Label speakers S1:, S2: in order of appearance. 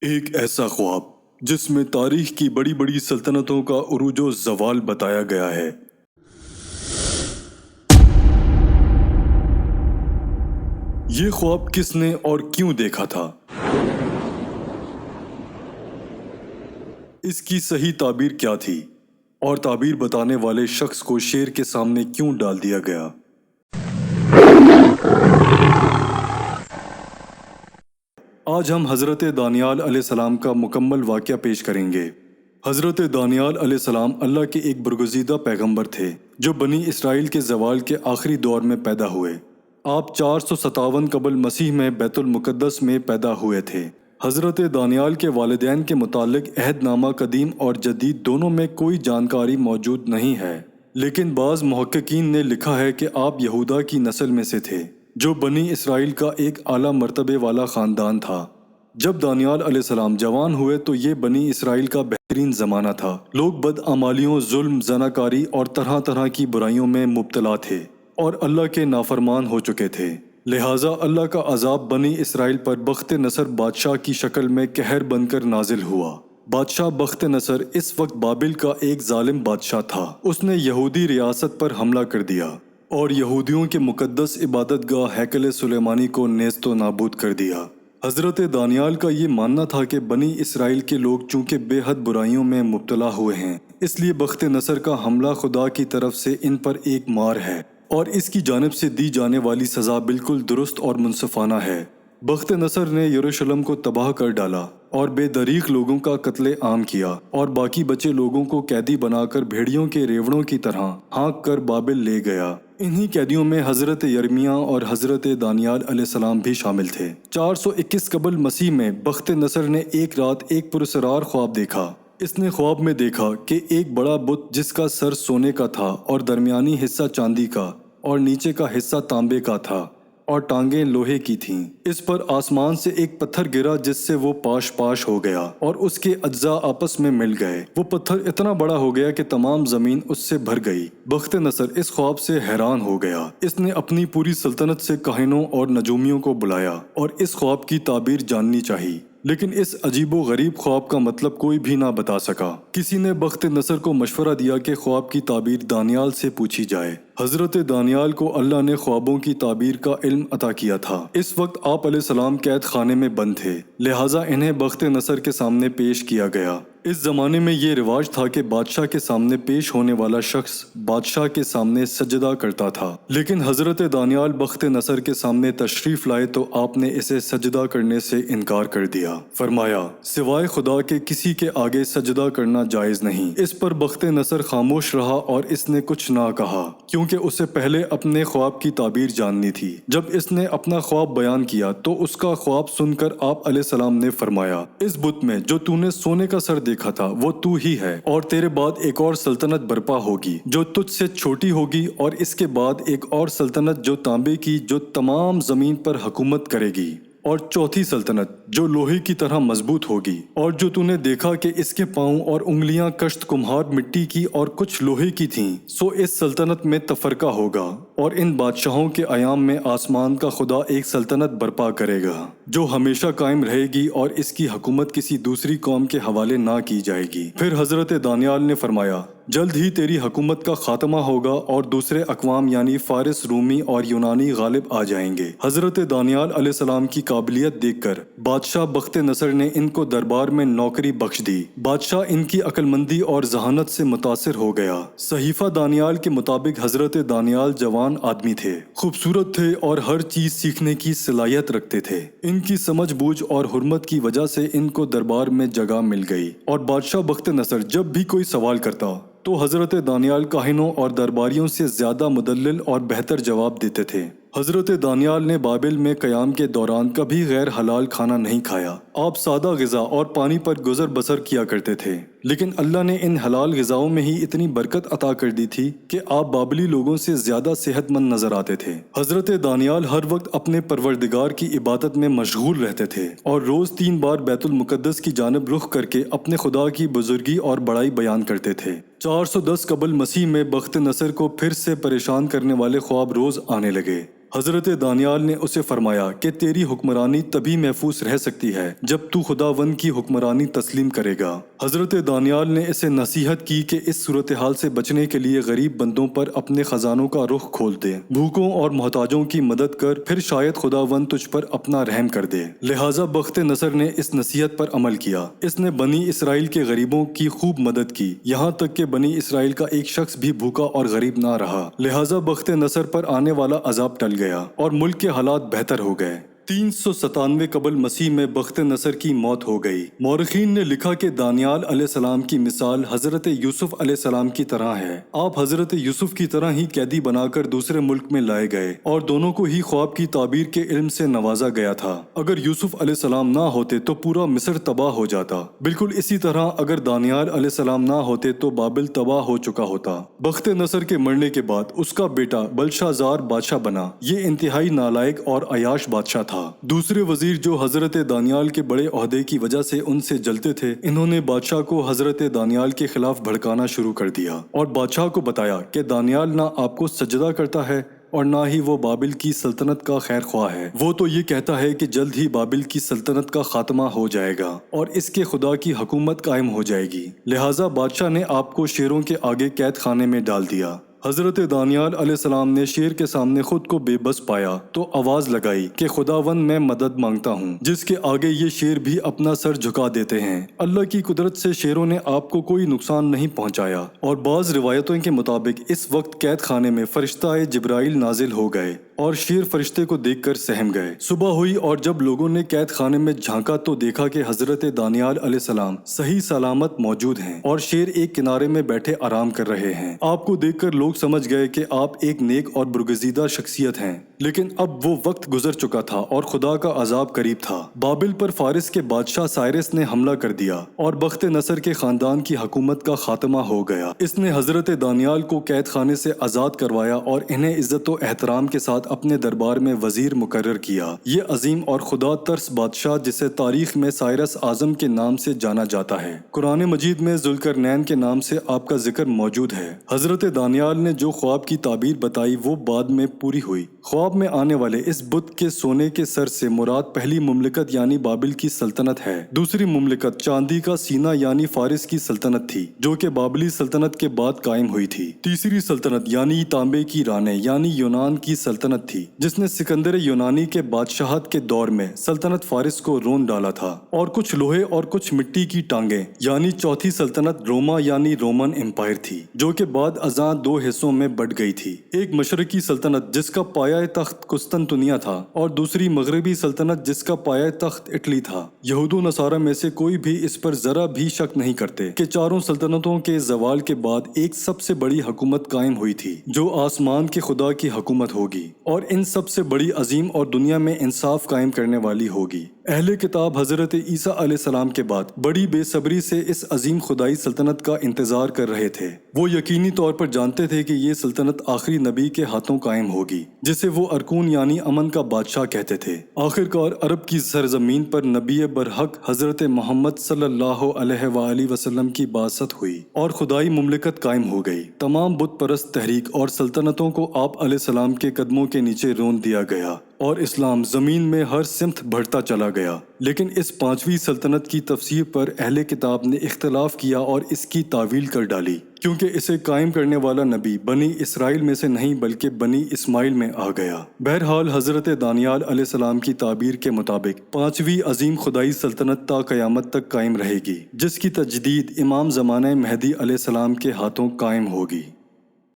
S1: ایک ایسا خواب جس میں تاریخ کی بڑی بڑی سلطنتوں کا عروج و زوال بتایا گیا ہے۔ یہ خواب کس نے اور کیوں دیکھا تھا؟ اس کی صحیح تعبیر کیا تھی اور تعبیر بتانے والے شخص کو شیر کے سامنے کیوں ڈال دیا گیا؟ آج ہم حضرت دانیال علیہ السلام کا مکمل واقعہ پیش کریں گے۔ حضرت دانیال علیہ السلام اللہ کے ایک برگزیدہ پیغمبر تھے جو بنی اسرائیل کے زوال کے آخری دور میں پیدا ہوئے۔ آپ 457 قبل مسیح میں بیت المقدس میں پیدا ہوئے تھے۔ حضرت دانیال کے والدین کے متعلق عہد نامہ قدیم اور جدید دونوں میں کوئی جانکاری موجود نہیں ہے، لیکن بعض محققین نے لکھا ہے کہ آپ یہودا کی نسل میں سے تھے، جو بنی اسرائیل کا ایک اعلیٰ مرتبے والا خاندان تھا۔ جب دانیال علیہ السلام جوان ہوئے تو یہ بنی اسرائیل کا بہترین زمانہ تھا۔ لوگ بدعمالیوں، ظلم، زناکاری اور طرح طرح کی برائیوں میں مبتلا تھے اور اللہ کے نافرمان ہو چکے تھے، لہٰذا اللہ کا عذاب بنی اسرائیل پر بخت نصر بادشاہ کی شکل میں قہر بن کر نازل ہوا۔ بادشاہ بخت نصر اس وقت بابل کا ایک ظالم بادشاہ تھا۔ اس نے یہودی ریاست پر حملہ کر دیا اور یہودیوں کے مقدس عبادت گاہ ہیکل سلیمانی کو نیست و نابود کر دیا۔ حضرت دانیال کا یہ ماننا تھا کہ بنی اسرائیل کے لوگ چونکہ بے حد برائیوں میں مبتلا ہوئے ہیں، اس لیے بخت نصر کا حملہ خدا کی طرف سے ان پر ایک مار ہے اور اس کی جانب سے دی جانے والی سزا بالکل درست اور منصفانہ ہے۔ بخت نصر نے یروشلم کو تباہ کر ڈالا اور بے دریغ لوگوں کا قتل عام کیا اور باقی بچے لوگوں کو قیدی بنا کر بھیڑیوں کے ریوڑوں کی طرح ہانک کر بابل لے گیا۔ انہی قیدیوں میں حضرت یرمیاہ اور حضرت دانیال علیہ السلام بھی شامل تھے۔ 421 قبل مسیح میں بخت نصر نے ایک رات ایک پراسرار خواب دیکھا۔ اس نے خواب میں دیکھا کہ ایک بڑا بت جس کا سر سونے کا تھا اور درمیانی حصہ چاندی کا اور نیچے کا حصہ تانبے کا تھا اور ٹانگیں لوہے کی تھیں، اس پر آسمان سے ایک پتھر گرا جس سے وہ پاش پاش ہو گیا اور اس کے اجزاء آپس میں مل گئے۔ وہ پتھر اتنا بڑا ہو گیا کہ تمام زمین اس سے بھر گئی۔ بخت نصر اس خواب سے حیران ہو گیا۔ اس نے اپنی پوری سلطنت سے کاہنوں اور نجومیوں کو بلایا اور اس خواب کی تعبیر جاننی چاہی، لیکن اس عجیب و غریب خواب کا مطلب کوئی بھی نہ بتا سکا۔ کسی نے بخت نصر کو مشورہ دیا کہ خواب کی تعبیر دانیال سے پوچھی جائے۔ حضرت دانیال کو اللہ نے خوابوں کی تعبیر کا علم عطا کیا تھا۔ اس وقت آپ علیہ السلام قید خانے میں بند تھے، لہٰذا انہیں بخت نصر کے سامنے پیش کیا گیا۔ اس زمانے میں یہ رواج تھا کہ بادشاہ کے سامنے پیش ہونے والا شخص بادشاہ کے سامنے سجدہ کرتا تھا، لیکن حضرت دانیال بخت نصر کے سامنے تشریف لائے تو آپ نے اسے سجدہ کرنے سے انکار کر دیا۔ فرمایا، سوائے خدا کے کسی کے آگے سجدہ کرنا جائز نہیں۔ اس پر بخت نصر خاموش رہا اور اس نے کچھ نہ کہا، کیونکہ اسے پہلے اپنے خواب کی تعبیر جاننی تھی۔ جب اس نے اپنا خواب بیان کیا تو اس کا خواب سن کر آپ علیہ السلام نے فرمایا، اس بت میں جو تو نے سونے کا سر دیکھا تھا وہ تو ہی ہے، اور تیرے بعد ایک اور سلطنت برپا ہوگی جو تجھ سے چھوٹی ہوگی، اور اس کے بعد ایک اور سلطنت جو تانبے کی جو تمام زمین پر حکومت کرے گی، اور چوتھی سلطنت جو لوہے کی طرح مضبوط ہوگی، اور جو تو نے دیکھا کہ اس کے پاؤں اور انگلیاں کشت کمہار مٹی کی اور کچھ لوہے کی تھیں، سو اس سلطنت میں تفرقہ ہوگا، اور ان بادشاہوں کے ایام میں آسمان کا خدا ایک سلطنت برپا کرے گا جو ہمیشہ قائم رہے گی، اور اس کی حکومت کسی دوسری قوم کے حوالے نہ کی جائے گی۔ پھر حضرت دانیال نے فرمایا، جلد ہی تیری حکومت کا خاتمہ ہوگا اور دوسرے اقوام یعنی فارس، رومی اور یونانی غالب آ جائیں گے۔ حضرت دانیال علیہ السلام کی قابلیت دیکھ کر بادشاہ بخت نصر نے ان کو دربار میں نوکری بخش دی۔ بادشاہ ان کی عقل مندی اور ذہانت سے متاثر ہو گیا۔ صحیفہ دانیال کے مطابق حضرت دانیال جوان آدمی تھے، خوبصورت تھے اور ہر چیز سیکھنے کی صلاحیت رکھتے تھے۔ ان کی سمجھ بوجھ اور حرمت کی وجہ سے ان کو دربار میں جگہ مل گئی، اور بادشاہ بخت نصر جب بھی کوئی سوال کرتا تو حضرت دانیال کاہنوں اور درباریوں سے زیادہ مدلل اور بہتر جواب دیتے تھے۔ حضرت دانیال نے بابل میں قیام کے دوران کبھی غیر حلال کھانا نہیں کھایا۔ آپ سادہ غذا اور پانی پر گزر بسر کیا کرتے تھے، لیکن اللہ نے ان حلال غذاؤں میں ہی اتنی برکت عطا کر دی تھی کہ آپ بابلی لوگوں سے زیادہ صحت مند نظر آتے تھے۔ حضرت دانیال ہر وقت اپنے پروردگار کی عبادت میں مشغول رہتے تھے اور روز 3 بار بیت المقدس کی جانب رخ کر کے اپنے خدا کی بزرگی اور بڑائی بیان کرتے تھے۔ 410 قبل مسیح میں بخت نصر کو پھر سے پریشان کرنے والے خواب روز آنے لگے۔ حضرت دانیال نے اسے فرمایا کہ تیری حکمرانی تبھی محفوظ رہ سکتی ہے جب تو خداوند کی حکمرانی تسلیم کرے گا۔ حضرت دانیال نے اسے نصیحت کی کہ اس صورتحال سے بچنے کے لیے غریب بندوں پر اپنے خزانوں کا رخ کھول دے، بھوکوں اور محتاجوں کی مدد کر، پھر شاید خداوند تجھ پر اپنا رحم کر دے۔ لہٰذا بخت نصر نے اس نصیحت پر عمل کیا۔ اس نے بنی اسرائیل کے غریبوں کی خوب مدد کی، یہاں تک کہ بنی اسرائیل کا ایک شخص بھی بھوکا اور غریب نہ رہا۔ لہٰذا بخت نصر پر آنے والا عذاب ٹل گیا اور ملک کے حالات بہتر ہو گئے۔ 397 قبل مسیح میں بخت نصر کی موت ہو گئی۔ مورخین نے لکھا کہ دانیال علیہ السلام کی مثال حضرت یوسف علیہ السلام کی طرح ہے۔ آپ حضرت یوسف کی طرح ہی قیدی بنا کر دوسرے ملک میں لائے گئے اور دونوں کو ہی خواب کی تعبیر کے علم سے نوازا گیا تھا۔ اگر یوسف علیہ السلام نہ ہوتے تو پورا مصر تباہ ہو جاتا۔ بالکل اسی طرح اگر دانیال علیہ السلام نہ ہوتے تو بابل تباہ ہو چکا ہوتا۔ بخت نصر کے مرنے کے بعد اس کا بیٹا بلشازار بادشاہ بنا۔ یہ انتہائی نالائق اور عیاش بادشاہ تھا۔ دوسرے وزیر جو حضرت دانیال کے بڑے عہدے کی وجہ سے ان سے جلتے تھے، انہوں نے بادشاہ کو حضرت دانیال کے خلاف بھڑکانا شروع کر دیا اور بادشاہ کو بتایا کہ دانیال نہ آپ کو سجدہ کرتا ہے اور نہ ہی وہ بابل کی سلطنت کا خیر خواہ ہے۔ وہ تو یہ کہتا ہے کہ جلد ہی بابل کی سلطنت کا خاتمہ ہو جائے گا اور اس کے خدا کی حکومت قائم ہو جائے گی۔ لہٰذا بادشاہ نے آپ کو شیروں کے آگے قید خانے میں ڈال دیا۔ حضرت دانیال علیہ السلام نے شیر کے سامنے خود کو بے بس پایا تو آواز لگائی کہ خداوند میں مدد مانگتا ہوں، جس کے آگے یہ شیر بھی اپنا سر جھکا دیتے ہیں۔ اللہ کی قدرت سے شیروں نے آپ کو کوئی نقصان نہیں پہنچایا، اور بعض روایتوں کے مطابق اس وقت قید خانے میں فرشتہ جبرائیل نازل ہو گئے اور شیر فرشتے کو دیکھ کر سہم گئے۔ صبح ہوئی اور جب لوگوں نے قید خانے میں جھانکا تو دیکھا کہ حضرت دانیال علیہ السلام صحیح سلامت موجود ہیں اور شیر ایک کنارے میں بیٹھے آرام کر رہے ہیں۔ آپ کو دیکھ کر لوگ سمجھ گئے کہ آپ ایک نیک اور برگزیدہ شخصیت ہیں، لیکن اب وہ وقت گزر چکا تھا اور خدا کا عذاب قریب تھا۔ بابل پر فارس کے بادشاہ سائرس نے حملہ کر دیا اور بخت نصر کے خاندان کی حکومت کا خاتمہ ہو گیا۔ اس نے حضرت دانیال کو قید خانے سے آزاد کروایا اور انہیں عزت و احترام کے ساتھ اپنے دربار میں وزیر مقرر کیا۔ یہ عظیم اور خدا ترس بادشاہ، جسے تاریخ میں سائرس اعظم کے نام سے جانا جاتا ہے، قرآن مجید میں ذوالقرنین کے نام سے آپ کا ذکر موجود ہے۔ حضرت دانیال نے جو خواب کی تعبیر بتائی وہ بعد میں پوری ہوئی۔ خواب میں آنے والے اس بت کے سونے کے سر سے مراد پہلی مملکت یعنی بابل کی سلطنت ہے۔ دوسری مملکت چاندی کا سینہ یعنی فارس کی سلطنت تھی، جو کہ بابلی سلطنت کے بعد قائم ہوئی تھی۔ تیسری سلطنت یعنی تانبے کی رانے یعنی یونان کی سلطنت تھی، جس نے سکندر یونانی کے بادشاہت کے دور میں سلطنت فارس کو رون ڈالا تھا، اور کچھ لوہے اور کچھ مٹی کی ٹانگیں یعنی چوتھی سلطنت روما یعنی رومن امپائر تھی، جو کہ بعد ازاں دو حصوں میں بٹ گئی تھی۔ ایک مشرقی سلطنت جس کا پایہ تخت قسطنطنیہ تھا اور دوسری مغربی سلطنت جس کا پایہ تخت اٹلی تھا۔ یہود و نصارہ میں سے کوئی بھی اس پر ذرا بھی شک نہیں کرتے کہ چاروں سلطنتوں کے زوال کے بعد ایک سب سے بڑی حکومت قائم ہوئی تھی، جو آسمان کے خدا کی حکومت ہوگی، اور ان سب سے بڑی عظیم اور دنیا میں انصاف قائم کرنے والی ہوگی۔ اہل کتاب حضرت عیسیٰ علیہ السلام کے بعد بڑی بے صبری سے اس عظیم خدائی سلطنت کا انتظار کر رہے تھے۔ وہ یقینی طور پر جانتے تھے کہ یہ سلطنت آخری نبی کے ہاتھوں قائم ہوگی، جسے وہ ارکون یعنی امن کا بادشاہ کہتے تھے۔ آخرکار عرب کی سرزمین پر نبی برحق حضرت محمد صلی اللہ علیہ وآلہ وسلم کی بعثت ہوئی اور خدائی مملکت قائم ہو گئی۔ تمام بت پرست تحریک اور سلطنتوں کو آپ علیہ السلام کے قدموں کے نیچے رون دیا گیا اور اسلام زمین میں ہر سمت بڑھتا چلا گیا۔ لیکن اس پانچویں سلطنت کی تفسیر پر اہل کتاب نے اختلاف کیا اور اس کی تعویل کر ڈالی، کیونکہ اسے قائم کرنے والا نبی بنی اسرائیل میں سے نہیں بلکہ بنی اسماعیل میں آ گیا۔ بہرحال حضرت دانیال علیہ السلام کی تعبیر کے مطابق پانچویں عظیم خدائی سلطنت تا قیامت تک قائم رہے گی، جس کی تجدید امام زمانہ مہدی علیہ السلام کے ہاتھوں قائم ہوگی۔